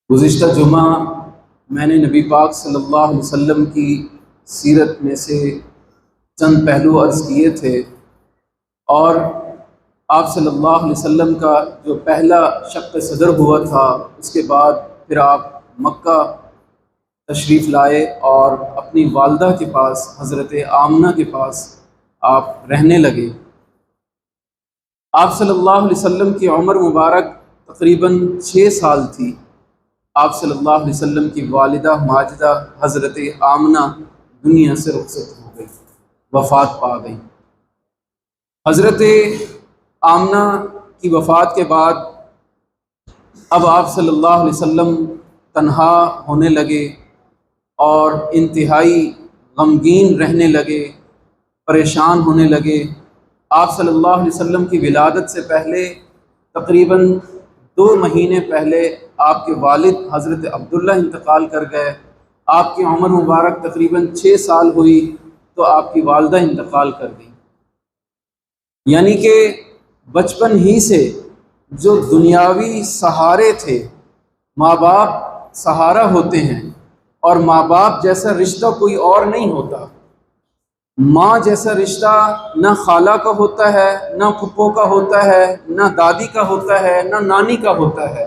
گزشتہ جمعہ میں نے نبی پاک صلی اللہ علیہ وسلم کی سیرت میں سے چند پہلو عرض کیے تھے، اور آپ صلی اللہ علیہ وسلم کا جو پہلا شق صدر ہوا تھا، اس کے بعد پھر آپ مکہ تشریف لائے اور اپنی والدہ کے پاس حضرت آمنہ کے پاس آپ رہنے لگے۔ آپ صلی اللہ علیہ وسلم کی عمر مبارک تقریباً 6 سال تھی۔ آپ صلی اللہ علیہ وسلم کی والدہ ماجدہ حضرت آمنہ دنیا سے رخصت ہو گئی، وفات پا گئی۔ حضرت آمنہ کی وفات کے بعد اب آپ صلی اللہ علیہ وسلم تنہا ہونے لگے اور انتہائی غمگین رہنے لگے، پریشان ہونے لگے۔ آپ صلی اللہ علیہ وسلم کی ولادت سے پہلے تقریباً 2 مہینے پہلے آپ کے والد حضرت عبداللہ انتقال کر گئے۔ آپ کی عمر مبارک تقریباً 6 سال ہوئی تو آپ کی والدہ انتقال کر گئی۔ یعنی کہ بچپن ہی سے جو دنیاوی سہارے تھے، ماں باپ سہارا ہوتے ہیں، اور ماں باپ جیسا رشتہ کوئی اور نہیں ہوتا۔ ماں جیسا رشتہ نہ خالہ کا ہوتا ہے، نہ پھپھو کا ہوتا ہے، نہ دادی کا ہوتا ہے، نہ نانی کا ہوتا ہے،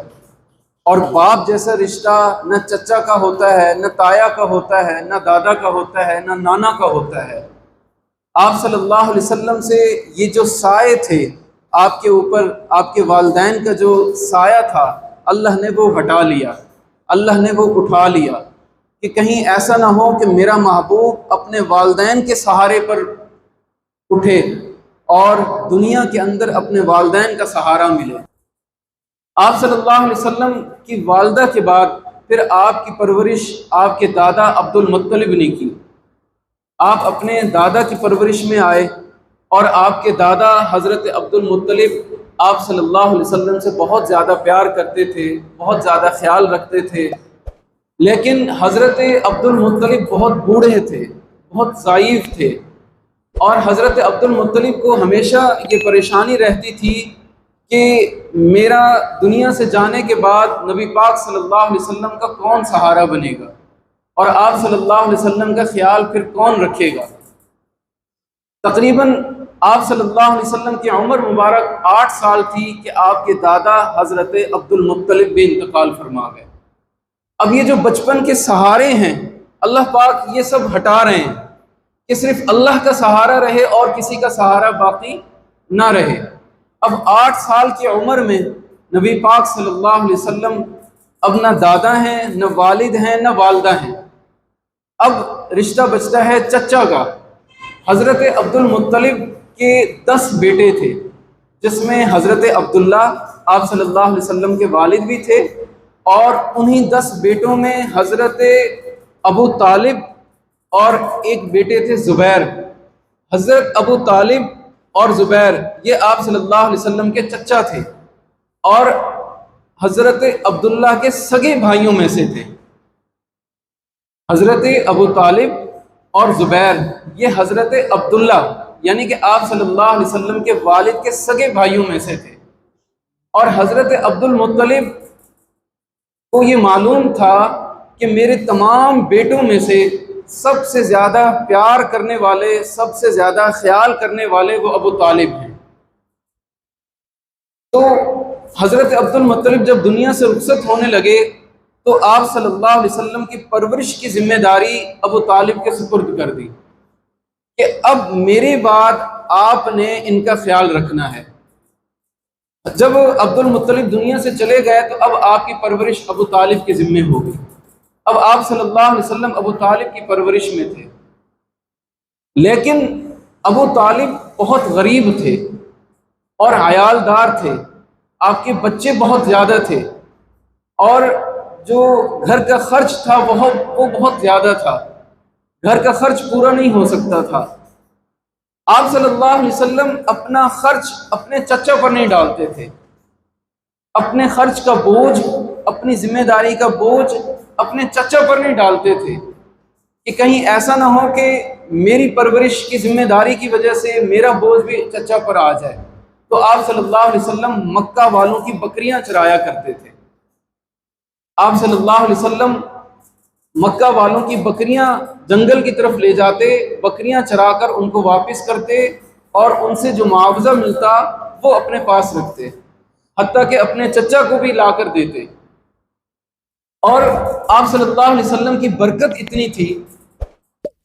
اور باپ جیسا رشتہ نہ چچا کا ہوتا ہے، نہ تایا کا ہوتا ہے، نہ دادا کا ہوتا ہے، نہ نانا کا ہوتا ہے۔ آپ صلی اللہ علیہ وسلم سے یہ جو سائے تھے آپ کے اوپر، آپ کے والدین کا جو سایہ تھا، اللہ نے وہ ہٹا لیا، اللہ نے وہ اٹھا لیا، کہ کہیں ایسا نہ ہو کہ میرا محبوب اپنے والدین کے سہارے پر اٹھے اور دنیا کے اندر اپنے والدین کا سہارا ملے۔ آپ صلی اللہ علیہ وسلم کی والدہ کے بعد پھر آپ کی پرورش آپ کے دادا عبد المطلب نے کی۔ آپ اپنے دادا کی پرورش میں آئے، اور آپ کے دادا حضرت عبد المطلب آپ صلی اللہ علیہ وسلم سے بہت زیادہ پیار کرتے تھے، بہت زیادہ خیال رکھتے تھے۔ لیکن حضرت عبد المطلب بہت بوڑھے تھے، بہت ضعیف تھے، اور حضرت عبد المطلب کو ہمیشہ یہ پریشانی رہتی تھی کہ میرا دنیا سے جانے کے بعد نبی پاک صلی اللہ علیہ وسلم کا کون سہارا بنے گا، اور آپ صلی اللہ علیہ وسلم کا خیال پھر کون رکھے گا۔ تقریباً آپ صلی اللہ علیہ وسلم کی عمر مبارک 8 سال تھی کہ آپ کے دادا حضرت عبد المطلب بھی انتقال فرما گئے۔ اب یہ جو بچپن کے سہارے ہیں، اللہ پاک یہ سب ہٹا رہے ہیں کہ صرف اللہ کا سہارا رہے اور کسی کا سہارا باقی نہ رہے۔ اب 8 سال کی عمر میں نبی پاک صلی اللہ علیہ وسلم اب نہ دادا ہیں، نہ والد ہیں، نہ والدہ ہیں۔ اب رشتہ بچتا ہے چچا کا۔ حضرت عبد المطلب کے 10 بیٹے تھے، جس میں حضرت عبداللہ آپ صلی اللہ علیہ وسلم کے والد بھی تھے، اور انہی 10 بیٹوں میں حضرت ابو طالب اور ایک بیٹے تھے زبیر۔ حضرت ابو طالب اور زبیر یہ آپ صلی اللہ علیہ وسلم کے چچا تھے، اور حضرت عبداللہ کے سگے بھائیوں میں سے تھے۔ حضرت ابو طالب اور زبیر یہ حضرت عبداللہ یعنی کہ آپ صلی اللہ علیہ وسلم کے والد کے سگے بھائیوں میں سے تھے، اور حضرت عبد المطلب کو یہ معلوم تھا کہ میرے تمام بیٹوں میں سے سب سے زیادہ پیار کرنے والے، سب سے زیادہ خیال کرنے والے وہ ابو طالب ہیں۔ تو حضرت عبد المطلب جب دنیا سے رخصت ہونے لگے تو آپ صلی اللہ علیہ وسلم کی پرورش کی ذمہ داری ابو طالب کے سپرد کر دی کہ اب میرے بعد آپ نے ان کا خیال رکھنا ہے۔ جب عبد المطلب دنیا سے چلے گئے تو اب آپ کی پرورش ابو طالب کے ذمہ ہو گئی۔ اب آپ صلی اللہ علیہ وسلم ابو طالب کی پرورش میں تھے، لیکن ابو طالب بہت غریب تھے اور عیال دار تھے، آپ کے بچے بہت زیادہ تھے، اور جو گھر کا خرچ تھا وہ بہت زیادہ تھا، گھر کا خرچ پورا نہیں ہو سکتا تھا۔ آپ صلی اللہ علیہ وسلم اپنا خرچ اپنے چچا پر نہیں ڈالتے تھے، اپنے خرچ کا بوجھ، اپنی ذمہ داری کا بوجھ اپنے چچا پر نہیں ڈالتے تھے کہ کہیں ایسا نہ ہو کہ میری پرورش کی ذمہ داری کی وجہ سے میرا بوجھ بھی چچا پر آ جائے۔ تو آپ صلی اللہ علیہ وسلم مکہ والوں کی بکریاں چرایا کرتے تھے۔ آپ صلی اللہ علیہ وسلم مکہ والوں کی بکریاں جنگل کی طرف لے جاتے، بکریاں چرا کر ان کو واپس کرتے اور ان سے جو معاوضہ ملتا وہ اپنے پاس رکھتے، حتیٰ کہ اپنے چچا کو بھی لا کر دیتے۔ اور آپ صلی اللہ علیہ وسلم کی برکت اتنی تھی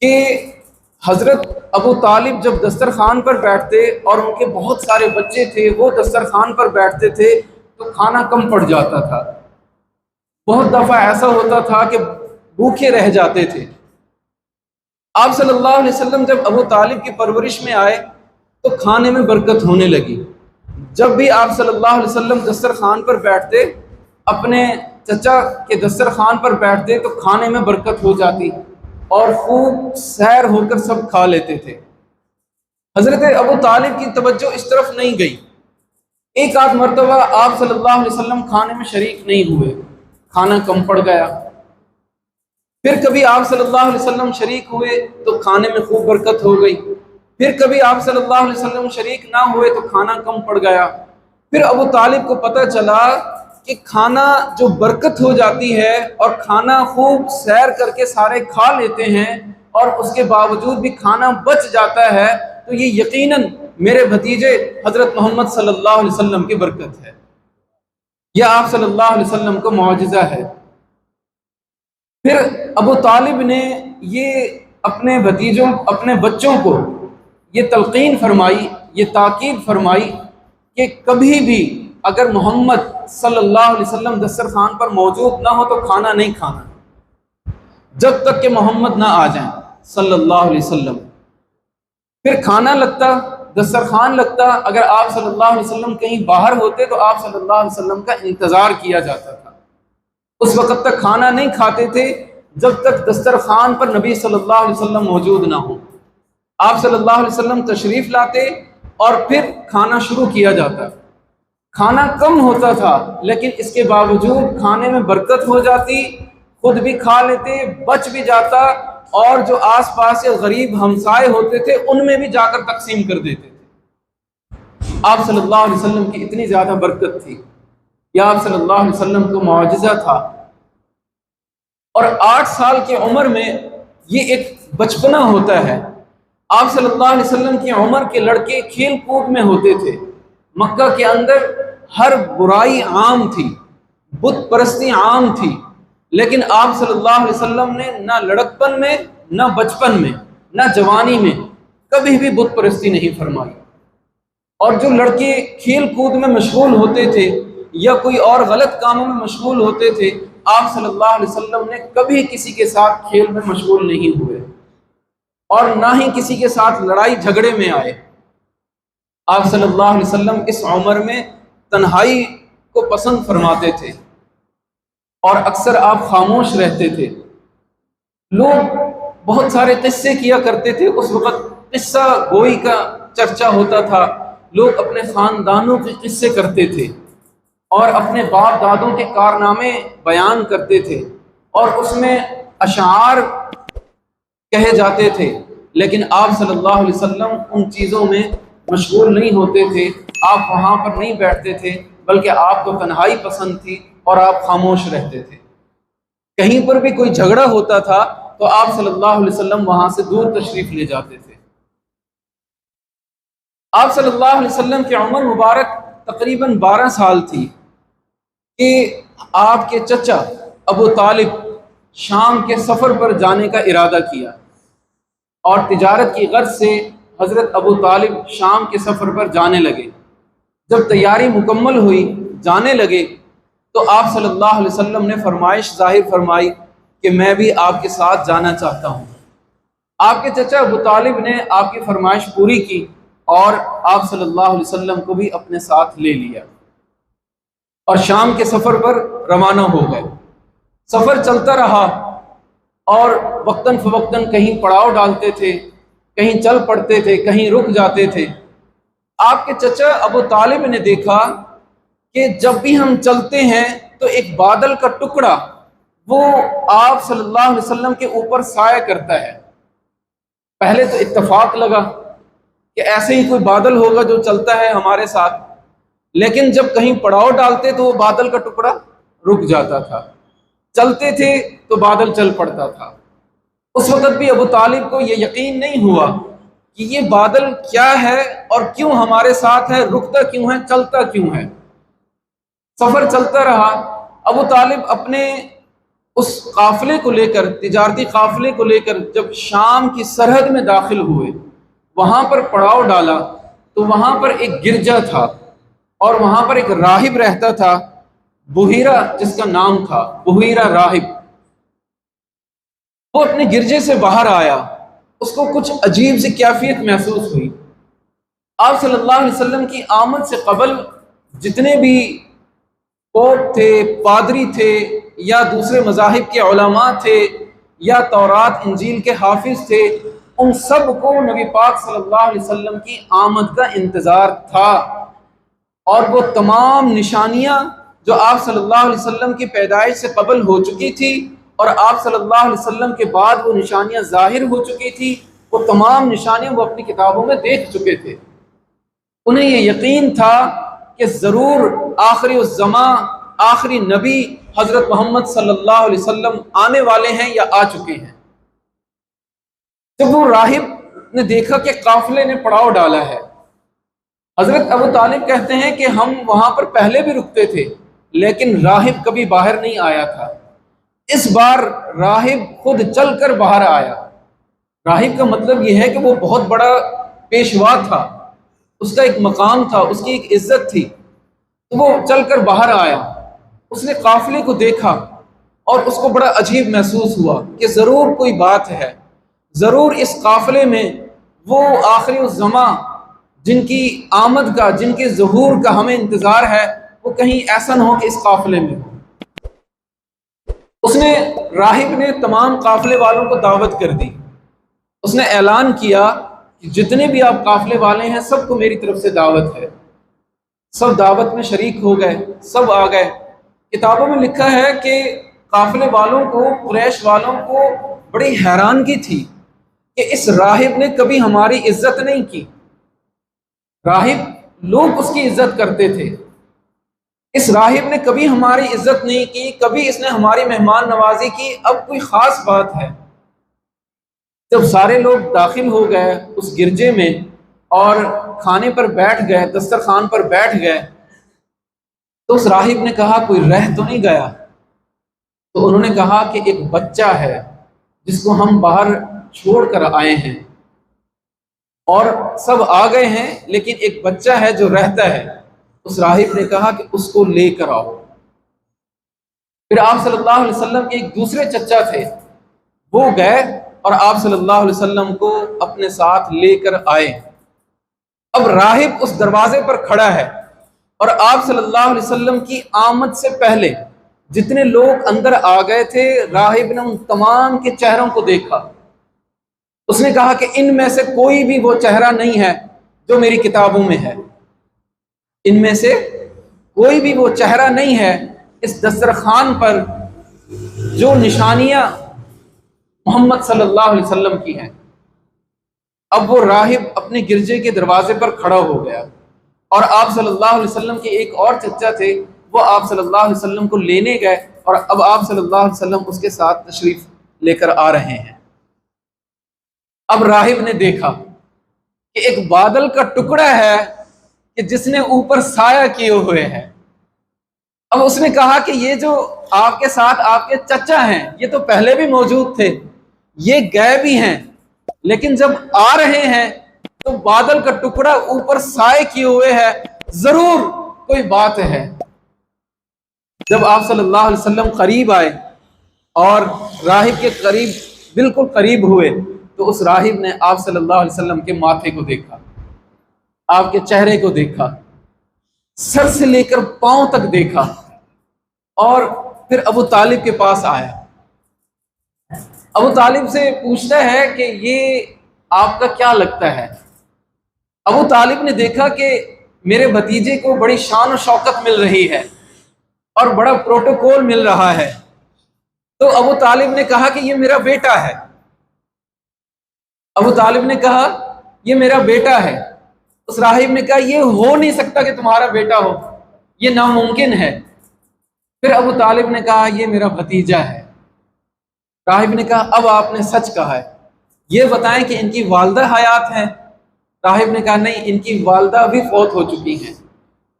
کہ حضرت ابو طالب جب دسترخوان پر بیٹھتے اور ان کے بہت سارے بچے تھے، وہ دسترخوان پر بیٹھتے تھے تو کھانا کم پڑ جاتا تھا۔ بہت دفعہ ایسا ہوتا تھا کہ بھوکے رہ جاتے تھے۔ آپ صلی اللہ علیہ وسلم جب ابو طالب کی پرورش میں آئے تو کھانے میں برکت ہونے لگی۔ جب بھی آپ صلی اللہ علیہ وسلم دسترخوان پر بیٹھتے، اپنے چچا کے دسترخوان پر بیٹھتے تو کھانے میں برکت ہو جاتی اور خوب سیر ہو کر سب کھا لیتے تھے۔ حضرت ابو طالب کی توجہ اس طرف نہیں گئی۔ ایک آدھ مرتبہ آپ صلی اللہ علیہ وسلم کھانے میں شریک نہیں ہوئے، کھانا کم پڑ گیا۔ پھر کبھی آپ صلی اللہ علیہ وسلم شریک ہوئے تو کھانے میں خوب برکت ہو گئی۔ پھر کبھی آپ صلی اللہ علیہ وسلم شریک نہ ہوئے تو کھانا کم پڑ گیا۔ پھر ابو طالب کو پتہ چلا کہ کھانا جو برکت ہو جاتی ہے اور کھانا خوب سیر کر کے سارے کھا لیتے ہیں اور اس کے باوجود بھی کھانا بچ جاتا ہے، تو یہ یقیناً میرے بھتیجے حضرت محمد صلی اللہ علیہ وسلم کی برکت ہے، یہ آپ صلی اللہ علیہ وسلم کا معجزہ ہے۔ پھر ابو طالب نے یہ اپنے بھتیجوں، اپنے بچوں کو یہ تلقین فرمائی، یہ تاکید فرمائی کہ کبھی بھی اگر محمد صلی اللہ علیہ وسلم دسترخوان پر موجود نہ ہو تو کھانا نہیں کھانا، جب تک کہ محمد نہ آ جائیں صلی اللہ علیہ وسلم۔ پھر کھانا لگتا، دسترخوان لگتا، اگر آپ صلی اللہ علیہ وسلم کہیں باہر ہوتے تو آپ صلی اللہ علیہ وسلم کا انتظار کیا جاتا تھا۔ اس وقت تک کھانا نہیں کھاتے تھے جب تک دسترخوان پر نبی صلی اللہ علیہ وسلم موجود نہ ہو۔ آپ صلی اللہ علیہ وسلم تشریف لاتے اور پھر کھانا شروع کیا جاتا۔ کھانا کم ہوتا تھا لیکن اس کے باوجود کھانے میں برکت ہو جاتی، خود بھی کھا لیتے، بچ بھی جاتا، اور جو آس پاس کے غریب ہمسائے ہوتے تھے ان میں بھی جا کر تقسیم کر دیتے تھے۔ آپ صلی اللہ علیہ وسلم کی اتنی زیادہ برکت تھی، یہ آپ صلی اللہ علیہ وسلم کو معجزہ تھا۔ اور 8 سال کی عمر میں یہ ایک بچپنا ہوتا ہے۔ آپ صلی اللہ علیہ وسلم کی عمر کے لڑکے کھیل کود میں ہوتے تھے۔ مکہ کے اندر ہر برائی عام تھی، بت پرستی عام تھی، لیکن آپ صلی اللہ علیہ وسلم نے نہ لڑکپن میں، نہ بچپن میں، نہ جوانی میں کبھی بھی بت پرستی نہیں فرمائی۔ اور جو لڑکے کھیل کود میں مشغول ہوتے تھے یا کوئی اور غلط کاموں میں مشغول ہوتے تھے، آپ صلی اللہ علیہ وسلم نے کبھی کسی کے ساتھ کھیل میں مشغول نہیں ہوئے اور نہ ہی کسی کے ساتھ لڑائی جھگڑے میں آئے۔ آپ صلی اللہ علیہ وسلم اس عمر میں تنہائی کو پسند فرماتے تھے اور اکثر آپ خاموش رہتے تھے۔ لوگ بہت سارے قصے کیا کرتے تھے، اس وقت قصہ گوئی کا چرچا ہوتا تھا، لوگ اپنے خاندانوں کے قصے کرتے تھے اور اپنے باپ دادوں کے کارنامے بیان کرتے تھے اور اس میں اشعار کہے جاتے تھے، لیکن آپ صلی اللہ علیہ وسلم ان چیزوں میں مشغول نہیں ہوتے تھے، آپ وہاں پر نہیں بیٹھتے تھے، بلکہ آپ کو تنہائی پسند تھی اور آپ خاموش رہتے تھے۔ کہیں پر بھی کوئی جھگڑا ہوتا تھا تو آپ صلی اللہ علیہ وسلم وہاں سے دور تشریف لے جاتے تھے۔ آپ صلی اللہ علیہ وسلم کی عمر مبارک تقریباً 12 سال تھی کہ آپ کے چچا ابو طالب شام کے سفر پر جانے کا ارادہ کیا اور تجارت کی غرض سے حضرت ابو طالب شام کے سفر پر جانے لگے۔ جب تیاری مکمل ہوئی، جانے لگے، تو آپ صلی اللہ علیہ وسلم نے فرمائش ظاہر فرمائی کہ میں بھی آپ کے ساتھ جانا چاہتا ہوں۔ آپ کے چچا ابو طالب نے آپ کی فرمائش پوری کی اور آپ صلی اللہ علیہ وسلم کو بھی اپنے ساتھ لے لیا اور شام کے سفر پر روانہ ہو گئے۔ سفر چلتا رہا اور وقتاً فوقتاً کہیں پڑاؤ ڈالتے تھے، کہیں چل پڑتے تھے، کہیں رک جاتے تھے۔ آپ کے چچا ابو طالب نے دیکھا کہ جب بھی ہم چلتے ہیں تو ایک بادل کا ٹکڑا وہ آپ صلی اللہ علیہ وسلم کے اوپر سایہ کرتا ہے۔ پہلے تو اتفاق لگا کہ ایسے ہی کوئی بادل ہوگا جو چلتا ہے ہمارے ساتھ، لیکن جب کہیں پڑاؤ ڈالتے تو وہ بادل کا ٹکڑا رک جاتا تھا۔ چلتے تھے تو بادل چل پڑتا تھا۔ اس وقت بھی ابو طالب کو یہ یقین نہیں ہوا کہ یہ بادل کیا ہے اور کیوں ہمارے ساتھ ہے، رکتا کیوں ہے، چلتا کیوں ہے۔ سفر چلتا رہا۔ ابو طالب اپنے اس قافلے کو لے کر، تجارتی قافلے کو لے کر جب شام کی سرحد میں داخل ہوئے، وہاں پر پڑاؤ ڈالا تو وہاں پر ایک گرجا تھا اور وہاں پر ایک راہب رہتا تھا، بحیرہ جس کا نام تھا، بحیرہ راہب۔ وہ اپنے گرجے سے باہر آیا، اس کو کچھ عجیب سی کیفیت محسوس ہوئی۔ آپ صلی اللہ علیہ وسلم کی آمد سے قبل جتنے بھی پوپ تھے، پادری تھے، یا دوسرے مذاہب کے علماء تھے، یا تورات انجیل کے حافظ تھے، ان سب کو نبی پاک صلی اللہ علیہ وسلم کی آمد کا انتظار تھا، اور وہ تمام نشانیاں جو آپ صلی اللہ علیہ وسلم کی پیدائش سے قبل ہو چکی تھی اور آپ صلی اللہ علیہ وسلم کے بعد وہ نشانیاں ظاہر ہو چکی تھی، وہ تمام نشانیاں وہ اپنی کتابوں میں دیکھ چکے تھے۔ انہیں یہ یقین تھا کہ ضرور آخری الزمان، آخری نبی حضرت محمد صلی اللہ علیہ وسلم آنے والے ہیں یا آ چکے ہیں۔ جب وہ راہب نے دیکھا کہ قافلے نے پڑاؤ ڈالا ہے، حضرت ابو طالب کہتے ہیں کہ ہم وہاں پر پہلے بھی رکتے تھے لیکن راہب کبھی باہر نہیں آیا تھا۔ اس بار راہب خود چل کر باہر آیا۔ راہب کا مطلب یہ ہے کہ وہ بہت بڑا پیشوا تھا، اس کا ایک مقام تھا، اس کی ایک عزت تھی، تو وہ چل کر باہر آیا۔ اس نے قافلے کو دیکھا اور اس کو بڑا عجیب محسوس ہوا کہ ضرور کوئی بات ہے، ضرور اس قافلے میں وہ آخری الزمان جن کی آمد کا، جن کے ظہور کا ہمیں انتظار ہے، وہ کہیں ایسا نہ ہو کہ اس قافلے میں ہو۔ اس نے، راہب نے تمام قافلے والوں کو دعوت کر دی۔ اس نے اعلان کیا کہ جتنے بھی آپ قافلے والے ہیں سب کو میری طرف سے دعوت ہے۔ سب دعوت میں شریک ہو گئے، سب آ گئے۔ کتابوں میں لکھا ہے کہ قافلے والوں کو، قریش والوں کو بڑی حیرانگی تھی کہ اس راہب نے کبھی ہماری عزت نہیں کی۔ راہب، لوگ اس کی عزت کرتے تھے، اس راہب نے کبھی ہماری عزت نہیں کی، کبھی اس نے ہماری مہمان نوازی کی، اب کوئی خاص بات ہے۔ جب سارے لوگ داخل ہو گئے اس گرجے میں اور کھانے پر بیٹھ گئے، دسترخوان پر بیٹھ گئے، تو اس راہب نے کہا کوئی رہ تو نہیں گیا؟ تو انہوں نے کہا کہ ایک بچہ ہے جس کو ہم باہر چھوڑ کر آئے ہیں، اور سب آ گئے ہیں لیکن ایک بچہ ہے جو رہتا ہے۔ اس راہب نے کہا کہ اس کو لے کر آؤ۔ پھر آپ صلی اللہ علیہ وسلم کے ایک دوسرے چچا تھے، وہ گئے اور آپ صلی اللہ علیہ وسلم کو اپنے ساتھ لے کر آئے۔ اب راہب اس دروازے پر کھڑا ہے اور آپ صلی اللہ علیہ وسلم کی آمد سے پہلے جتنے لوگ اندر آ گئے تھے، راہب نے ان تمام کے چہروں کو دیکھا۔ اس نے کہا کہ ان میں سے کوئی بھی وہ چہرہ نہیں ہے جو میری کتابوں میں ہے، ان میں سے کوئی بھی وہ چہرہ نہیں ہے اس دسترخوان پر جو نشانیاں محمد صلی اللہ علیہ وسلم کی ہیں۔ اب وہ راہب اپنے گرجے کے دروازے پر کھڑا ہو گیا، اور آپ صلی اللہ علیہ وسلم کے ایک اور چچا تھے، وہ آپ صلی اللہ علیہ وسلم کو لینے گئے، اور اب آپ صلی اللہ علیہ وسلم اس کے ساتھ تشریف لے کر آ رہے ہیں۔ اب راہب نے دیکھا کہ ایک بادل کا ٹکڑا ہے کہ جس نے اوپر سایہ کیے ہوئے ہیں۔ اب اس نے کہا کہ یہ جو آپ کے ساتھ آپ کے چچا ہیں، یہ تو پہلے بھی موجود تھے، یہ گئے بھی ہیں، لیکن جب آ رہے ہیں تو بادل کا ٹکڑا اوپر سائے کیے ہوئے ہے، ضرور کوئی بات ہے۔ جب آپ صلی اللہ علیہ وسلم قریب آئے اور راہب کے قریب، بالکل قریب ہوئے، تو اس راہب نے آپ صلی اللہ علیہ وسلم کے ماتھے کو دیکھا، آپ کے چہرے کو دیکھا، سر سے لے کر پاؤں تک دیکھا، اور پھر ابو طالب کے پاس آیا۔ ابو طالب سے پوچھتا ہے کہ یہ آپ کا کیا لگتا ہے؟ ابو طالب نے دیکھا کہ میرے بھتیجے کو بڑی شان و شوکت مل رہی ہے اور بڑا پروٹوکول مل رہا ہے، تو ابو طالب نے کہا کہ یہ میرا بیٹا ہے۔ ابو طالب نے کہا یہ میرا بیٹا ہے۔ اس راہب نے کہا یہ ہو نہیں سکتا کہ تمہارا بیٹا ہو، یہ ناممکن ہے۔ پھر ابو طالب نے کہا یہ میرا بھتیجا ہے۔ راہب نے کہا اب آپ نے سچ کہا ہے، یہ بتائیں کہ ان کی والدہ حیات ہیں؟ راہب نے کہا نہیں، ان کی والدہ بھی فوت ہو چکی ہیں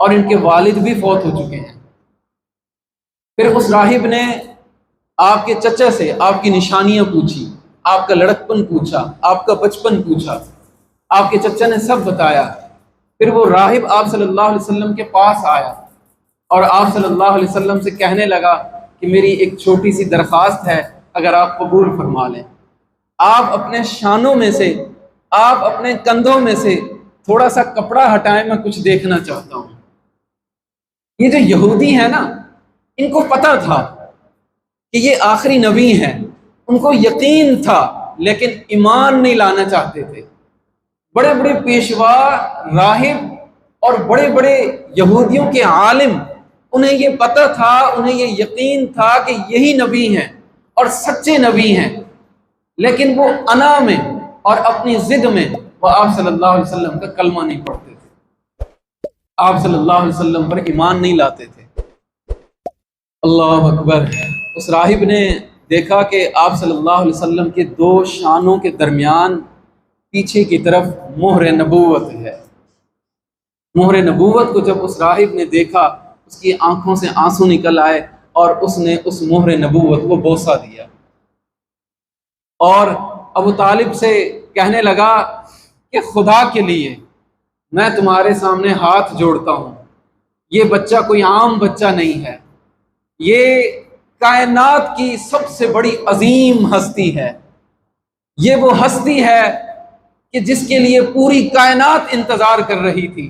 اور ان کے والد بھی فوت ہو چکے ہیں۔ پھر اس راہب نے آپ کے چچا سے آپ کی نشانیاں پوچھی، آپ کا لڑکپن پوچھا، آپ کا بچپن پوچھا، آپ کے چچا نے سب بتایا۔ پھر وہ راہب آپ صلی اللہ علیہ وسلم کے پاس آیا اور آپ صلی اللہ علیہ وسلم سے کہنے لگا کہ میری ایک چھوٹی سی درخواست ہے، اگر آپ قبول فرما لیں، آپ اپنے شانوں میں سے، آپ اپنے کندھوں میں سے تھوڑا سا کپڑا ہٹائیں، میں کچھ دیکھنا چاہتا ہوں۔ یہ جو یہودی ہیں نا، ان کو پتہ تھا کہ یہ آخری نبی ہیں، ان کو یقین تھا، لیکن ایمان نہیں لانا چاہتے تھے۔ بڑے بڑے پیشوا، راہب اور بڑے بڑے یہودیوں کے عالم، انہیں یہ پتہ تھا، انہیں یہ یقین تھا کہ یہی نبی ہیں اور سچے نبی ہیں، لیکن وہ انا میں اور اپنی ضد میں وہ آپ صلی اللہ علیہ وسلم کا کلمہ نہیں پڑھتے تھے، آپ صلی اللہ علیہ وسلم پر ایمان نہیں لاتے تھے۔ اللہ اکبر۔ اس راہب نے دیکھا کہ آپ صلی اللہ علیہ وسلم کے دو شانوں کے درمیان پیچھے کی طرف مہر نبوت ہے۔ مہر نبوت کو جب اس راہب نے دیکھا، اس کی آنکھوں سے آنسو نکل آئے اور اس نے اس مہر نبوت کو بوسہ دیا اور ابو طالب سے کہنے لگا کہ خدا کے لیے میں تمہارے سامنے ہاتھ جوڑتا ہوں، یہ بچہ کوئی عام بچہ نہیں ہے، یہ کائنات کی سب سے بڑی عظیم ہستی ہے، یہ وہ ہستی ہے کہ جس کے لیے پوری کائنات انتظار کر رہی تھی،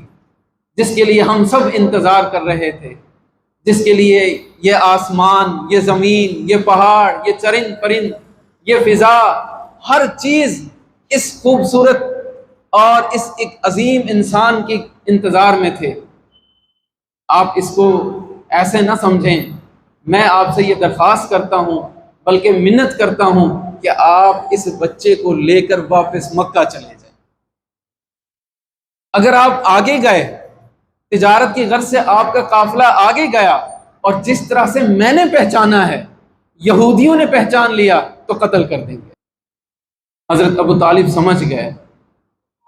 جس کے لیے ہم سب انتظار کر رہے تھے، جس کے لیے یہ آسمان، یہ زمین، یہ پہاڑ، یہ چرند پرند، یہ فضا، ہر چیز اس خوبصورت اور اس ایک عظیم انسان کے انتظار میں تھے۔ آپ اس کو ایسے نہ سمجھیں، میں آپ سے یہ درخواست کرتا ہوں، بلکہ منت کرتا ہوں کہ آپ اس بچے کو لے کر واپس مکہ چلے جائیں۔ اگر آپ آگے گئے، تجارت کی غرض سے آپ کا قافلہ آگے گیا اور جس طرح سے میں نے پہچانا ہے یہودیوں نے پہچان لیا تو قتل کر دیں گے۔ حضرت ابو طالب سمجھ گئے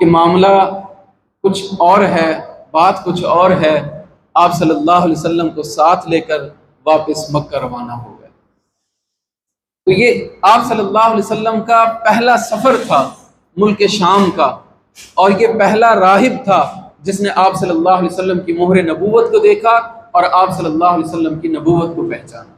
کہ معاملہ کچھ اور ہے، بات کچھ اور ہے۔ آپ صلی اللہ علیہ وسلم کو ساتھ لے کر واپس مکہ روانہ ہو گئے۔ تو یہ آپ صلی اللہ علیہ وسلم کا پہلا سفر تھا ملک شام کا، اور یہ پہلا راہب تھا جس نے آپ صلی اللہ علیہ وسلم کی مہر نبوت کو دیکھا اور آپ صلی اللہ علیہ وسلم کی نبوت کو پہچانا۔